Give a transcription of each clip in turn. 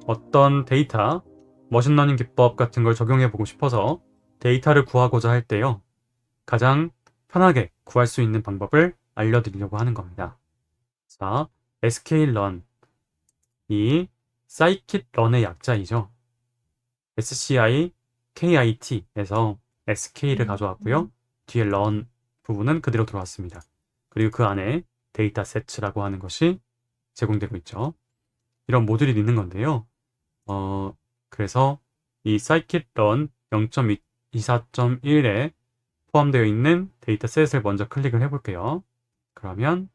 어떤 데이터, 머신러닝 기법 같은 걸 적용해보고 싶어서 데이터를 구하고자 할 때요. 가장 편하게 구할 수 있는 방법을 알려드리려고 하는 겁니다. 자, sklearn. 이 scikit-learn의 약자이죠. SCI-KIT에서 sk를 가져왔고요. 뒤에 learn 부분은 그대로 들어왔습니다. 그리고 그 안에 데이터셋이라고 하는 것이 제공되고 있죠. 이런 모듈이 있는 건데요. 그래서 이 scikit-learn 0.24.1에 포함되어 있는 데이터셋을 먼저 클릭을 해볼게요. 그러면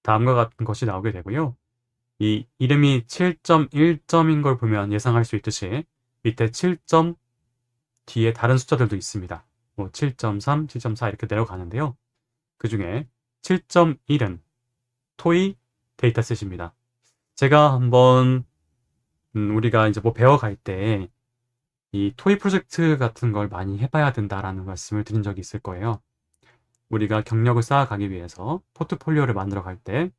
다음과 같은 것이 나오게 되고요. 이 이름이 7.1점인 걸 보면 예상할 수 있듯이 밑에 7점 뒤에 다른 숫자들도 있습니다. 뭐 7.3, 7.4 이렇게 내려가는데요. 그 중에 7.1은 토이 데이터셋입니다. 제가 한번 우리가 이제 뭐 배워갈 때 이 토이 프로젝트 같은 걸 많이 해봐야 된다라는 말씀을 드린 적이 있을 거예요. 우리가 경력을 쌓아가기 위해서 포트폴리오를 만들어 갈 때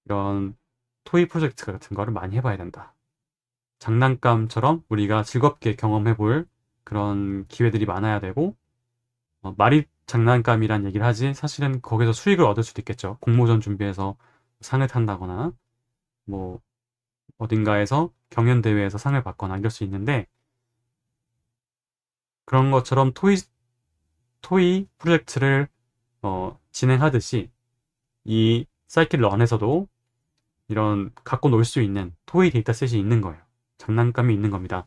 이런 토이 프로젝트 같은 거를 많이 해봐야 된다. 장난감처럼 우리가 즐겁게 경험해 볼 그런 기회들이 많아야 되고, 말이 장난감이란 얘기를 하지 사실은 거기서 수익을 얻을 수도 있겠죠. 공모전 준비해서 상을 탄다거나 뭐 어딘가에서 경연대회에서 상을 받거나 이럴 수 있는데, 그런 것처럼 토이 프로젝트를 진행하듯이 이 사이클 런에서도 이런 갖고 놀 수 있는 토이 데이터셋이 있는 거예요. 장난감이 있는 겁니다.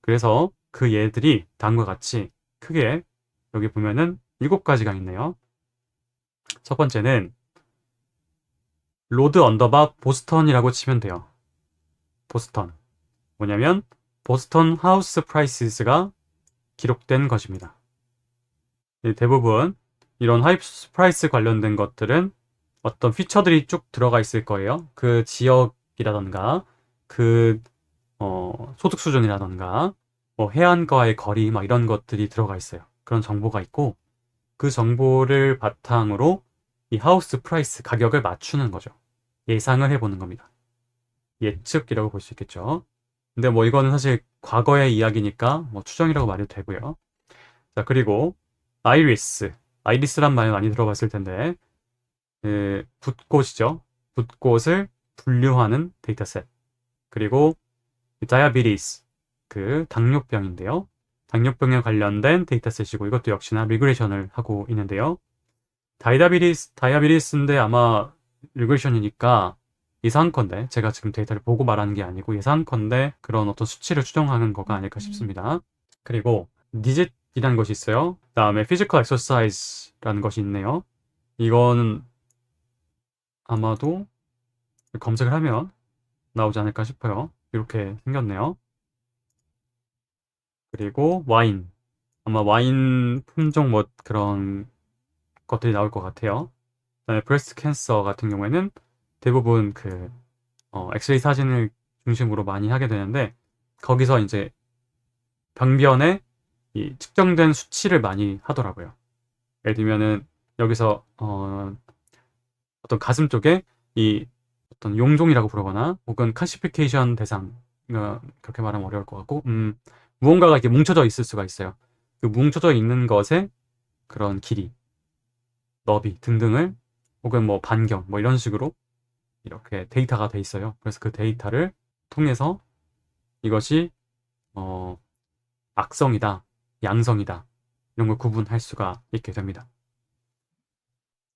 그래서 그 얘들이 다음과 같이 크게 여기 보면은 7가지가 있네요. 첫 번째는 로드 언더바 보스턴이라고 치면 돼요. 보스턴. 뭐냐면 보스턴 하우스 프라이스가 기록된 것입니다. 대부분 이런 하우스 프라이스 관련된 것들은 어떤 피처들이 쭉 들어가 있을 거예요. 그 지역이라던가 그 소득 수준이라던가 뭐 해안가의 거리 막 이런 것들이 들어가 있어요. 그런 정보가 있고 그 정보를 바탕으로 이 하우스 프라이스 가격을 맞추는 거죠. 예상을 해보는 겁니다. 예측이라고 볼 수 있겠죠. 근데 뭐 이거는 사실 과거의 이야기니까 뭐 추정이라고 말해도 되고요. 자, 그리고 아이리스. 아이리스란 말 많이 들어봤을 텐데 붓꽃이죠. 붓꽃을 분류하는 데이터셋. 그리고 다이아비리스, 그 당뇨병인데요. 당뇨병에 관련된 데이터셋이고 이것도 역시나 리그레이션을 하고 있는데요. 다이아비리스인데 아마 리그레이션이니까 예상컨대 제가 지금 데이터를 보고 말하는 게 아니고 예상컨대 그런 어떤 수치를 추정하는 거가 아닐까 싶습니다. 그리고 니짓이라는 것이 있어요. 그 다음에 피지컬 엑서사이즈라는 것이 있네요. 이거는 아마도 검색을 하면 나오지 않을까 싶어요. 이렇게 생겼네요. 그리고 와인. 아마 와인 품종 뭐 그런 것들이 나올 것 같아요. 그다음에 브레스트 캔서 같은 경우에는 대부분 그 엑스레이 사진을 중심으로 많이 하게 되는데 거기서 이제 병변에 이 측정된 수치를 많이 하더라고요. 예를 들면은 여기서 어떤 가슴 쪽에 이 어떤 용종이라고 부르거나 혹은 클래시피케이션 대상, 그렇게 말하면 어려울 것 같고 무언가가 이렇게 뭉쳐져 있을 수가 있어요. 그 뭉쳐져 있는 것의 그런 길이, 너비 등등을 혹은 뭐 반경 뭐 이런 식으로 이렇게 데이터가 돼 있어요. 그래서 그 데이터를 통해서 이것이 악성이다, 양성이다 이런 걸 구분할 수가 있게 됩니다.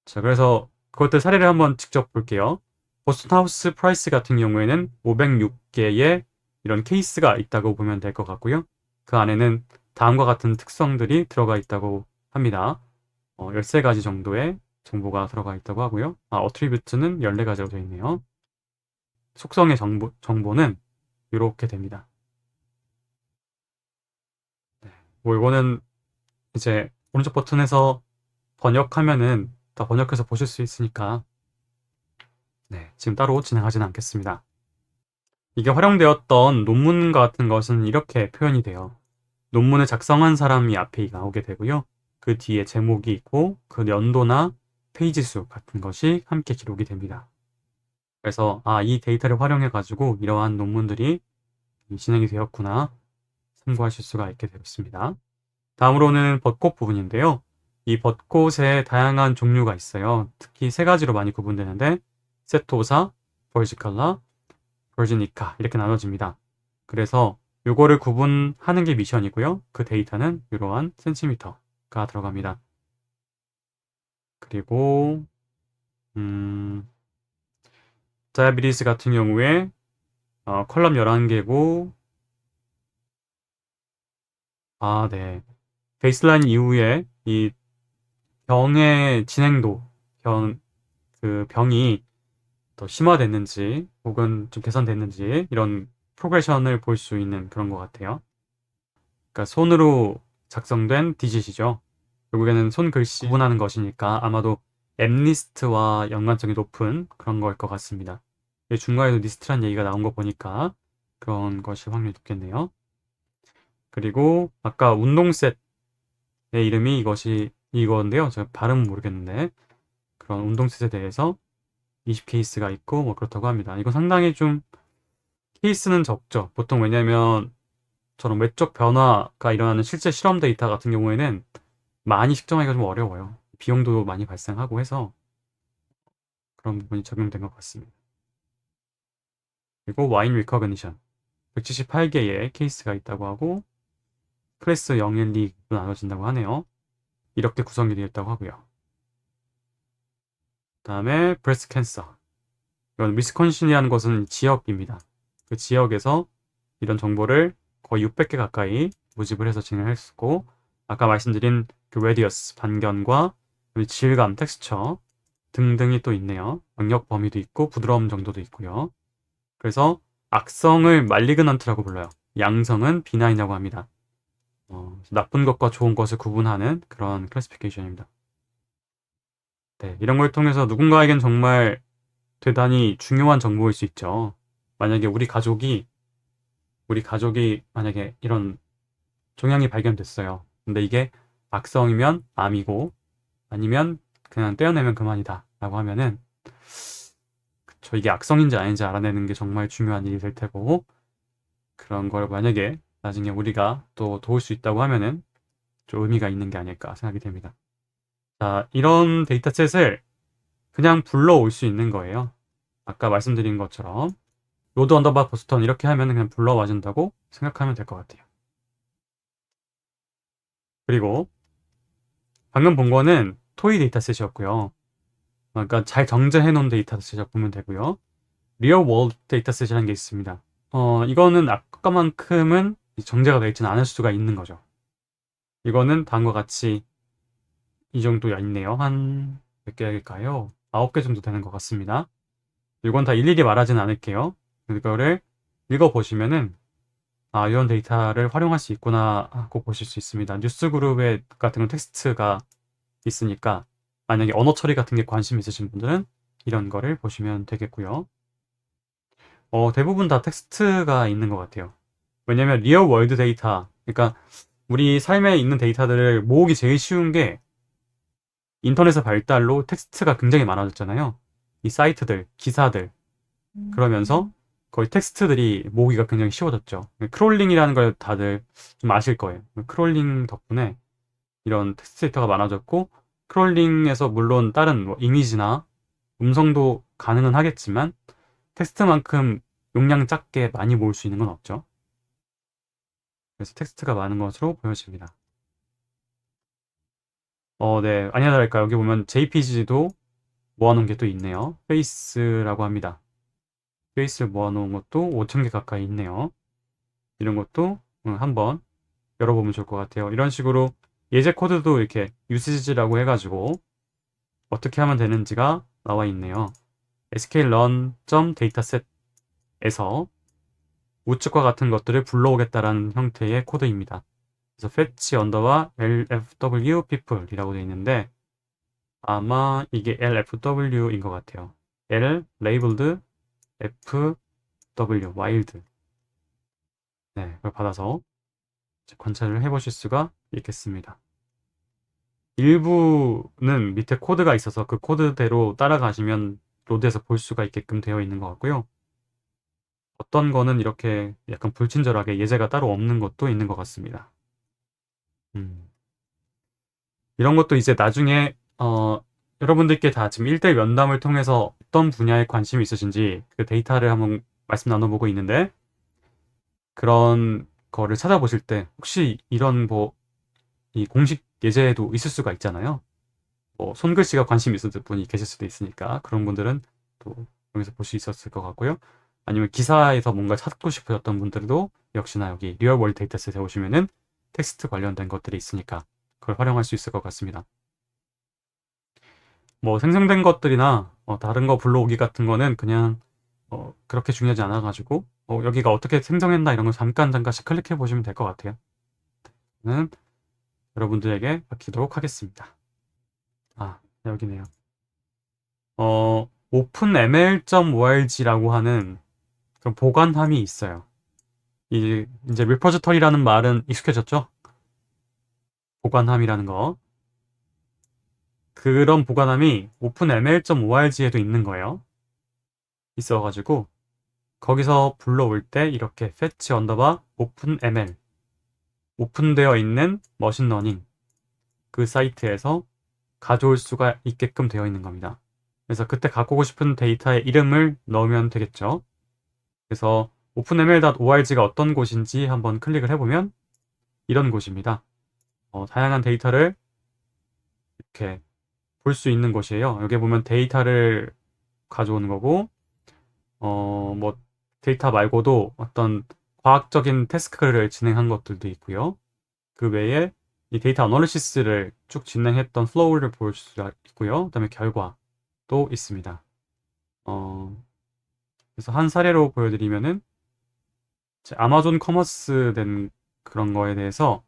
자, 그래서 그것들 사례를 한번 직접 볼게요. 보스턴 하우스 프라이스 같은 경우에는 506개의 이런 케이스가 있다고 보면 될 것 같고요. 그 안에는 다음과 같은 특성들이 들어가 있다고 합니다. 13가지 정도의 정보가 들어가 있다고 하고요. 어트리뷰트는 14가지로 되어 있네요. 속성의 정보는 이렇게 됩니다. 뭐 이거는 이제 오른쪽 버튼에서 번역하면은 다 번역해서 보실 수 있으니까 지금 따로 진행하지는 않겠습니다. 이게 활용되었던 논문 같은 것은 이렇게 표현이 돼요. 논문을 작성한 사람이 앞에 나오게 되고요. 그 뒤에 제목이 있고 그 연도나 페이지 수 같은 것이 함께 기록이 됩니다. 그래서 이 데이터를 활용해 가지고 이러한 논문들이 진행이 되었구나 참고하실 수가 있게 되었습니다. 다음으로는 벚꽃 부분인데요. 이 벚꽃에 다양한 종류가 있어요. 특히 세 가지로 많이 구분되는데 세토사, 벌지칼라, 벌지니카 이렇게 나눠집니다. 그래서 요거를 구분하는 게 미션이고요. 그 데이터는 이러한 센티미터가 들어갑니다. 그리고 다이아비디스 같은 경우에 컬럼 11개고 네. 베이스라인 이후에 이 병의 진행도, 그 병이 더 심화됐는지 혹은 좀 개선됐는지 이런 프로그레션을 볼 수 있는 그런 것 같아요. 그러니까 손으로 작성된 디짓이죠. 결국에는 손글씨 구분하는 것이니까 아마도 엠리스트와 연관성이 높은 그런 거일 것 같습니다. 중간에도 리스트란 얘기가 나온 거 보니까 그런 것이 확률이 높겠네요. 그리고 아까 운동셋의 이름이 이건데요. 제가 발음은 모르겠는데 그런 운동셋에 대해서 20케이스가 있고 뭐 그렇다고 합니다. 이거 상당히 좀 케이스는 적죠. 보통 왜냐면 저런 외적 변화가 일어나는 실제 실험 데이터 같은 경우에는 많이 측정하기가 좀 어려워요. 비용도 많이 발생하고 해서 그런 부분이 적용된 것 같습니다. 그리고 와인 리커그니션 178개의 케이스가 있다고 하고 클래스 0, 1, 2로 나눠진다고 하네요. 이렇게 구성이 되어 있다고 하고요. 그다음에 브레스트 캔서 이건 위스콘신이라는 것은 지역입니다. 그 지역에서 이런 정보를 거의 600개 가까이 모집을 해서 진행했고 아까 말씀드린 그 레디어스 반견과 질감, 텍스처 등등이 또 있네요. 영역 범위도 있고 부드러움 정도도 있고요. 그래서 악성을 말리그넌트라고 불러요. 양성은 비나이라고 합니다. 나쁜 것과 좋은 것을 구분하는 그런 클래시피케이션입니다. 네, 이런 걸 통해서 누군가에겐 정말 대단히 중요한 정보일 수 있죠. 만약에 우리 가족이 만약에 이런 종양이 발견됐어요. 근데 이게 악성이면 암이고 아니면 그냥 떼어내면 그만이다 라고 하면은 그쵸, 이게 악성인지 아닌지 알아내는 게 정말 중요한 일이 될 테고 그런 걸 만약에 나중에 우리가 또 도울 수 있다고 하면은 좀 의미가 있는 게 아닐까 생각이 됩니다. 자, 이런 데이터셋을 그냥 불러올 수 있는 거예요. 아까 말씀드린 것처럼 로드 언더바 보스턴 이렇게 하면 그냥 불러와 준다고 생각하면 될 것 같아요. 그리고 방금 본 거는 토이 데이터셋이었고요. 그러니까 잘 정제해 놓은 데이터셋이라고 보면 되고요. 리얼 월드 데이터셋이라는 게 있습니다. 이거는 아까만큼은 정제가 되어 있지는 않을 수가 있는 거죠. 이거는 다음과 같이 이 정도 있네요. 한 몇 개일까요? 9개 정도 되는 것 같습니다. 이건 다 일일이 말하진 않을게요. 이거를 읽어보시면은 이런 데이터를 활용할 수 있구나 하고 보실 수 있습니다. 뉴스 그룹에 같은 건 텍스트가 있으니까 만약에 언어 처리 같은 게 관심 있으신 분들은 이런 거를 보시면 되겠고요. 대부분 다 텍스트가 있는 것 같아요. 왜냐면 리얼 월드 데이터, 그러니까 우리 삶에 있는 데이터들을 모으기 제일 쉬운 게 인터넷의 발달로 텍스트가 굉장히 많아졌잖아요. 이 사이트들, 기사들. 그러면서 거의 텍스트들이 모으기가 굉장히 쉬워졌죠. 크롤링이라는 걸 다들 좀 아실 거예요. 크롤링 덕분에 이런 텍스트 데이터가 많아졌고, 크롤링에서 물론 다른 뭐 이미지나 음성도 가능은 하겠지만, 텍스트만큼 용량 작게 많이 모을 수 있는 건 없죠. 그래서 텍스트가 많은 것으로 보여집니다. 네. 아니나 다를까 여기 보면 JPG도 모아놓은 게 또 있네요. 페이스라고 합니다. 페이스를 모아놓은 것도 5,000개 가까이 있네요. 이런 것도 한번 열어보면 좋을 것 같아요. 이런 식으로 예제 코드도 이렇게 usage라고 해가지고 어떻게 하면 되는지가 나와 있네요. sklearn.dataset에서 우측과 같은 것들을 불러오겠다라는 형태의 코드입니다. 그래서 fetch 언더와 lfw people이라고 되어 있는데 아마 이게 lfw인 것 같아요. l labeled fw wild 네, 그걸 받아서 관찰을 해보실 수가 있겠습니다. 일부는 밑에 코드가 있어서 그 코드대로 따라가시면 로드해서 볼 수가 있게끔 되어 있는 것 같고요. 어떤 거는 이렇게 약간 불친절하게 예제가 따로 없는 것도 있는 것 같습니다. 이런 것도 이제 나중에 여러분들께 다 지금 1대1 면담을 통해서 어떤 분야에 관심이 있으신지 그 데이터를 한번 말씀 나눠보고 있는데, 그런 거를 찾아보실 때 혹시 이런 뭐 이 공식 예제도 있을 수가 있잖아요. 뭐 손글씨가 관심 있으신 분이 계실 수도 있으니까 그런 분들은 또 여기서 볼 수 있었을 것 같고요. 아니면 기사에서 뭔가 찾고 싶으셨던 분들도 역시나 여기 리얼월드 데이터셋에 오시면은 텍스트 관련된 것들이 있으니까 그걸 활용할 수 있을 것 같습니다. 뭐 생성된 것들이나 다른 거 불러오기 같은 거는 그냥 그렇게 중요하지 않아가지고 여기가 어떻게 생성했나 이런 걸 잠깐씩 클릭해 보시면 될 것 같아요. 저는 여러분들에게 맡기도록 하겠습니다. 아, 여기네요. openml.org라고 하는 그런 보관함이 있어요. 이제 repository라는 말은 익숙해졌죠? 보관함이라는 거. 그런 보관함이 openml.org에도 있는 거예요. 있어가지고 거기서 불러올 때 이렇게 fetch 언더바 openml 오픈되어 있는 머신러닝 그 사이트에서 가져올 수가 있게끔 되어 있는 겁니다. 그래서 그때 갖고 오고 싶은 데이터의 이름을 넣으면 되겠죠. 그래서 openml.org가 어떤 곳인지 한번 클릭을 해보면 이런 곳입니다. 다양한 데이터를 이렇게 볼 수 있는 곳이에요. 여기 보면 데이터를 가져오는 거고, 뭐 데이터 말고도 어떤 과학적인 태스크를 진행한 것들도 있고요. 그 외에 이 데이터 어널리시스를 쭉 진행했던 플로우를 볼 수가 있고요. 그다음에 결과도 있습니다. 그래서 한 사례로 보여드리면은 아마존 커머스 된 그런 거에 대해서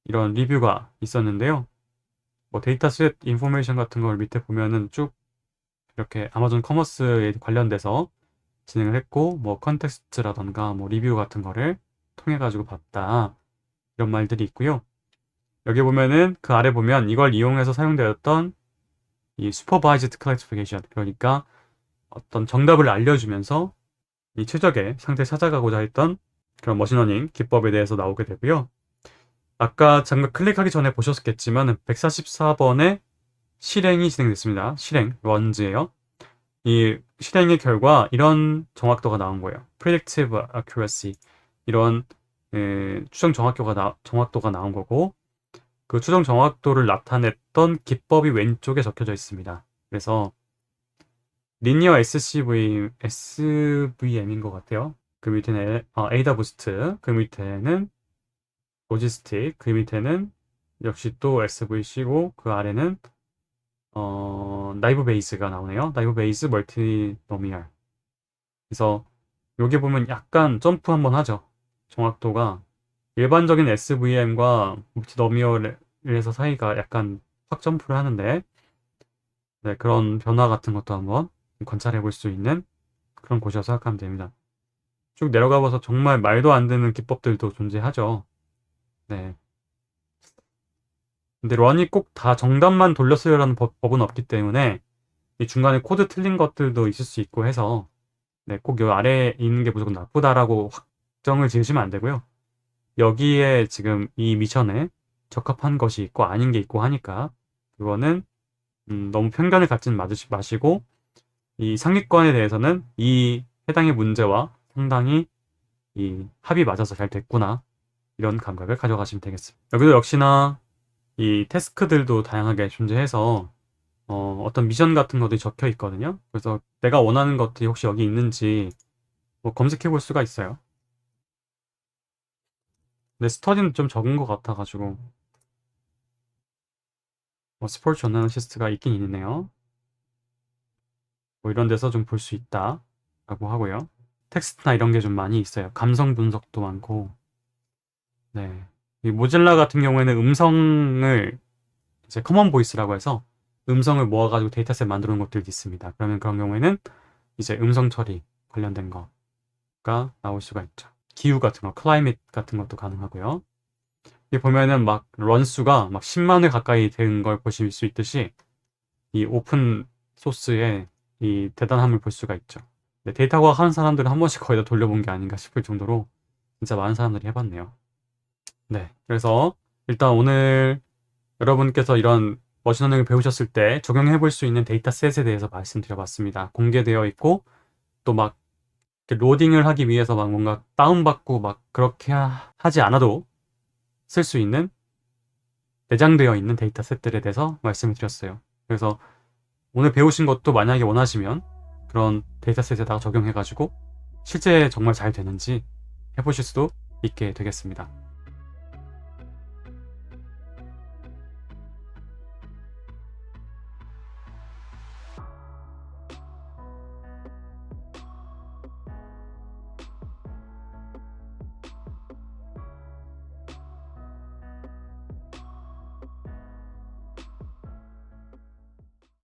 이런 리뷰가 있었는데요. 뭐 데이터셋 인포메이션 같은 걸 밑에 보면은 쭉 이렇게 아마존 커머스에 관련돼서 진행을 했고, 뭐 컨텍스트라던가 뭐 리뷰 같은 거를 통해 가지고 봤다, 이런 말들이 있고요. 여기 보면은 그 아래 보면 이걸 이용해서 사용되었던 이 supervised classification, 그러니까 어떤 정답을 알려주면서 이 최적의 상태를 찾아가고자 했던 그런 머신러닝 기법에 대해서 나오게 되고요. 아까 잠깐 클릭하기 전에 보셨겠지만 144번의 실행이 진행됐습니다. 실행, 런즈예요. 이 실행의 결과 이런 정확도가 나온 거예요. predictive accuracy, 이런 추정 정확도가 나온 거고, 그 추정 정확도를 나타냈던 기법이 왼쪽에 적혀져 있습니다. 그래서 리니어 SVM인 것 같아요. 그 밑에는 에이다 부스트, 그 밑에는 로지스틱, 그 밑에는 역시 또 SVC고, 그 아래는 나이브 베이스가 나오네요. 나이브 베이스 멀티노미얼. 그래서 여기 보면 약간 점프 한번 하죠. 정확도가 일반적인 SVM과 멀티노미얼에서 사이가 약간 확 점프를 하는데, 네, 그런 변화 같은 것도 한번 관찰해 볼 수 있는 그런 곳이라고 생각하면 됩니다. 쭉 내려가 봐서 정말 말도 안 되는 기법들도 존재하죠. 네. 근데 런이 꼭 다 정답만 돌렸어요라는 법은 없기 때문에 이 중간에 코드 틀린 것들도 있을 수 있고 해서, 네, 꼭 요 아래에 있는 게 무조건 나쁘다라고 확정을 지으시면 안 되고요. 여기에 지금 이 미션에 적합한 것이 있고 아닌 게 있고 하니까 그거는 너무 편견을 갖진 마시고, 이 상위권에 대해서는 이 해당의 문제와 상당히 이 합이 맞아서 잘 됐구나, 이런 감각을 가져가시면 되겠습니다. 여기도 역시나 이 태스크들도 다양하게 존재해서 어떤 미션 같은 것들이 적혀 있거든요. 그래서 내가 원하는 것들이 혹시 여기 있는지 뭐 검색해 볼 수가 있어요. 근데 스터디는 좀 적은 것 같아가지고 스포츠 어나리시스트가 있긴 있네요. 뭐 이런 데서 좀 볼 수 있다 라고 하고요. 텍스트나 이런 게 좀 많이 있어요. 감성 분석도 많고. 네. 이 모질라 같은 경우에는 음성을 이제 커먼 보이스라고 해서 음성을 모아가지고 데이터셋 만드는 것들도 있습니다. 그러면 그런 경우에는 이제 음성 처리 관련된 거가 나올 수가 있죠. 기후 같은 거, 클라이밋 같은 것도 가능하고요. 여기 보면은 막 런수가 막 10만회 가까이 된 걸 보실 수 있듯이 이 오픈 소스에 이 대단함을 볼 수가 있죠. 네, 데이터 과학 하는 사람들은 한 번씩 거의 다 돌려본 게 아닌가 싶을 정도로 진짜 많은 사람들이 해봤네요. 네, 그래서 일단 오늘 여러분께서 이런 머신러닝을 배우셨을 때 적용해 볼 수 있는 데이터셋에 대해서 말씀드려봤습니다. 공개되어 있고 또 막 로딩을 하기 위해서 막 뭔가 다운받고 막 그렇게 하지 않아도 쓸 수 있는 내장되어 있는 데이터셋들에 대해서 말씀을 드렸어요. 그래서 오늘 배우신 것도 만약에 원하시면 그런 데이터셋에다가 적용해가지고 실제 정말 잘 되는지 해보실 수도 있게 되겠습니다.